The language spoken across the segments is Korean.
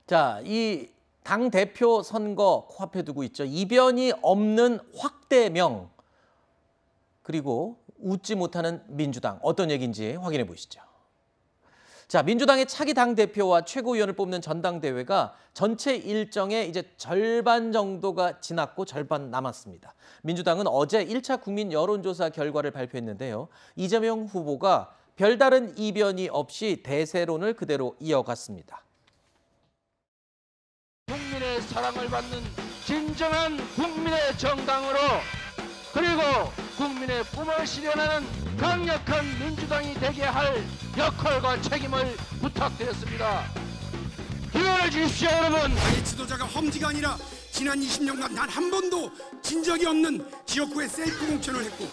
자, 이 당대표 선거 코앞에 두고 있죠. 이변이 없는 확대명, 그리고 웃지 못하는 민주당. 어떤 얘기인지 확인해 보시죠. 자, 민주당의 차기 당대표와 최고위원을 뽑는 전당대회가 전체 일정의 이제 절반 정도가 지났고 절반 남았습니다. 민주당은 어제 1차 국민 여론조사 결과를 발표했는데요. 이재명 후보가 별다른 이변이 없이 대세론을 그대로 이어갔습니다. 국민의 사랑을 받는 진정한 국민의 정당으로, 그리고 국민의 꿈을 실현하는 강력한 민주당이 되게 할 역할과 책임을 부탁드렸습니다. 기회를 주십시오, 여러분. 당의 지도자가 험지가 아니라 지난 20년간 단 한 번도 진 적이 없는 지역구에 셀프 공천을 했고,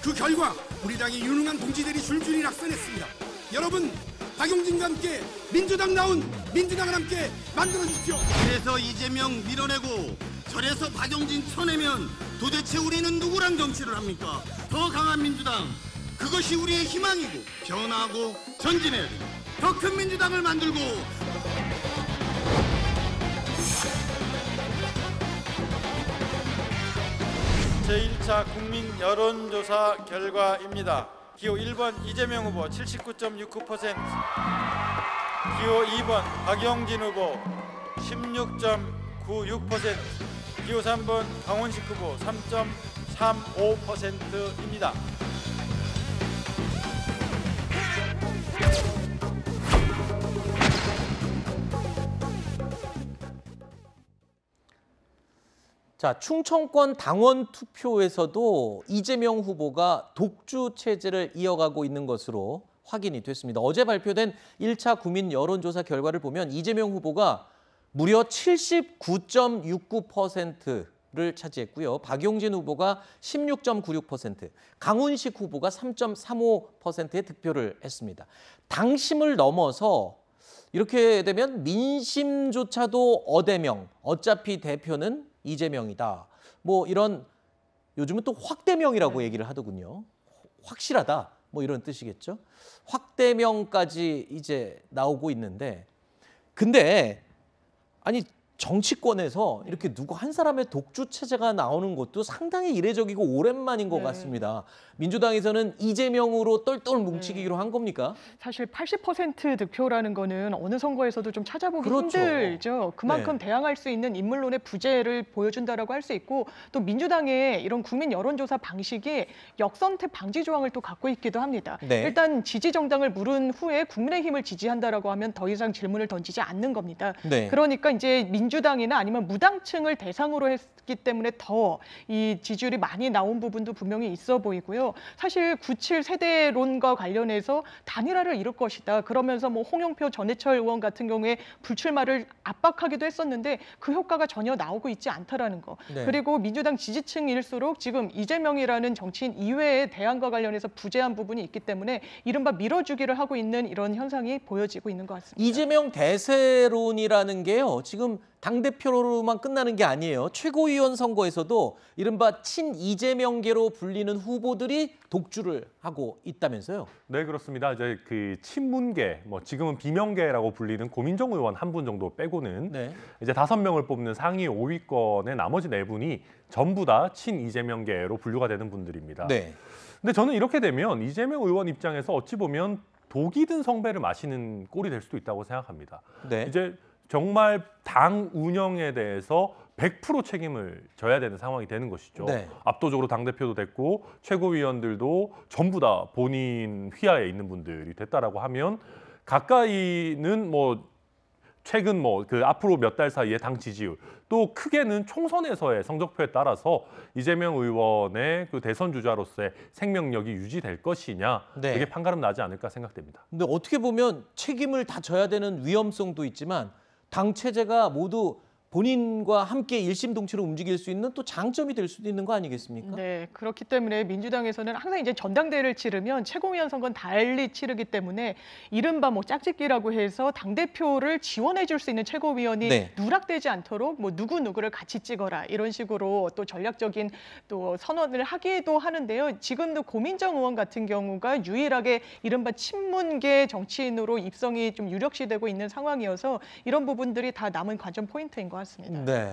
그 결과 우리 당의 유능한 동지들이 줄줄이 낙선했습니다. 여러분, 박용진과 함께 민주당 나온 민주당을 함께 만들어주십시오. 그래서 이재명 밀어내고 저래서 박용진 쳐내면 도대체 우리는 누구랑 정치를 합니까? 더 강한 민주당, 그것이 우리의 희망이고, 변화하고 전진해야 됩니다. 더 큰 민주당을 만들고. 제1차 국민 여론조사 결과입니다. 기호 1번 이재명 후보 79.69%, 기호 2번 박용진 후보 16.96%, 기호 3번 강원식 후보 3.35%입니다. 자, 충청권 당원 투표에서도 이재명 후보가 독주 체제를 이어가고 있는 것으로 확인이 됐습니다. 어제 발표된 1차 국민 여론조사 결과를 보면 이재명 후보가 무려 79.69%를 차지했고요. 박용진 후보가 16.96%, 강훈식 후보가 3.35%의 득표를 했습니다. 당심을 넘어서 이렇게 되면 민심조차도 어대명, 어차피 대표는 이재명이다. 뭐 이런, 요즘은 또 확대명이라고 얘기를 하더군요. 확실하다. 뭐 이런 뜻이겠죠. 확대명까지 이제 나오고 있는데, 근데 아니 정치권에서 이렇게 누구 한 사람의 독주 체제가 나오는 것도 상당히 이례적이고 오랜만인 것 같습니다. 민주당에서는 이재명으로 똘똘 뭉치기로 한 겁니까? 사실 80% 득표라는 거는 어느 선거에서도 좀 찾아보기 그렇죠. 힘들죠. 그만큼 대항할 수 있는 인물론의 부재를 보여준다라고 할 수 있고, 또 민주당의 이런 국민 여론조사 방식이 역선택 방지 조항을 또 갖고 있기도 합니다. 네. 일단 지지 정당을 물은 후에 국민의힘을 지지한다라고 하면 더 이상 질문을 던지지 않는 겁니다. 네. 그러니까 이제 민주당이나 아니면 무당층을 대상으로 했기 때문에 더 이 지지율이 많이 나온 부분도 분명히 있어 보이고요. 사실 97 세대론과 관련해서 단일화를 이룰 것이다. 그러면서 뭐 홍영표 전해철 의원 같은 경우에 불출마를 압박하기도 했었는데 그 효과가 전혀 나오고 있지 않다라는 거. 네. 그리고 민주당 지지층일수록 지금 이재명이라는 정치인 이외의 대안과 관련해서 부재한 부분이 있기 때문에 이른바 밀어주기를 하고 있는 이런 현상이 보여지고 있는 것 같습니다. 이재명 대세론이라는 게요, 지금 당대표로만 끝나는 게 아니에요. 최고위원 선거에서도 이른바 친이재명계로 불리는 후보들이 독주를 하고 있다면서요? 네, 그렇습니다. 이제 그 친문계, 뭐 지금은 비명계라고 불리는 고민정 의원 한 분 정도 빼고는 이제 5명을 뽑는 상위 5위권의 나머지 4분이 전부 다 친이재명계로 분류가 되는 분들입니다. 네. 근데 저는 이렇게 되면 이재명 의원 입장에서 어찌 보면 독이 든 성배를 마시는 꼴이 될 수도 있다고 생각합니다. 네. 이제 정말 당 운영에 대해서 100% 책임을 져야 되는 상황이 되는 것이죠. 네. 압도적으로 당대표도 됐고 최고위원들도 전부 다 본인 휘하에 있는 분들이 됐다라고 하면, 가까이는 뭐 최근 뭐 그 앞으로 몇 달 사이에 당 지지율, 또 크게는 총선에서의 성적표에 따라서 이재명 의원의 그 대선 주자로서의 생명력이 유지될 것이냐, 네. 이게 판가름 나지 않을까 생각됩니다. 근데 어떻게 보면 책임을 다 져야 되는 위험성도 있지만 당 체제가 모두 본인과 함께 일심동체로 움직일 수 있는 또 장점이 될 수도 있는 거 아니겠습니까? 네, 그렇기 때문에 민주당에서는 항상 이제 전당대회를 치르면 최고위원 선거는 달리 치르기 때문에 이른바 뭐 짝짓기라고 해서 당대표를 지원해 줄 수 있는 최고위원이 네. 누락되지 않도록 뭐 누구누구를 같이 찍어라 이런 식으로 또 전략적인 또 선언을 하기도 하는데요. 지금도 고민정 의원 같은 경우가 유일하게 이른바 친문계 정치인으로 입성이 좀 유력시되고 있는 상황이어서 이런 부분들이 다 남은 관전 포인트인 것 같습니다. 네.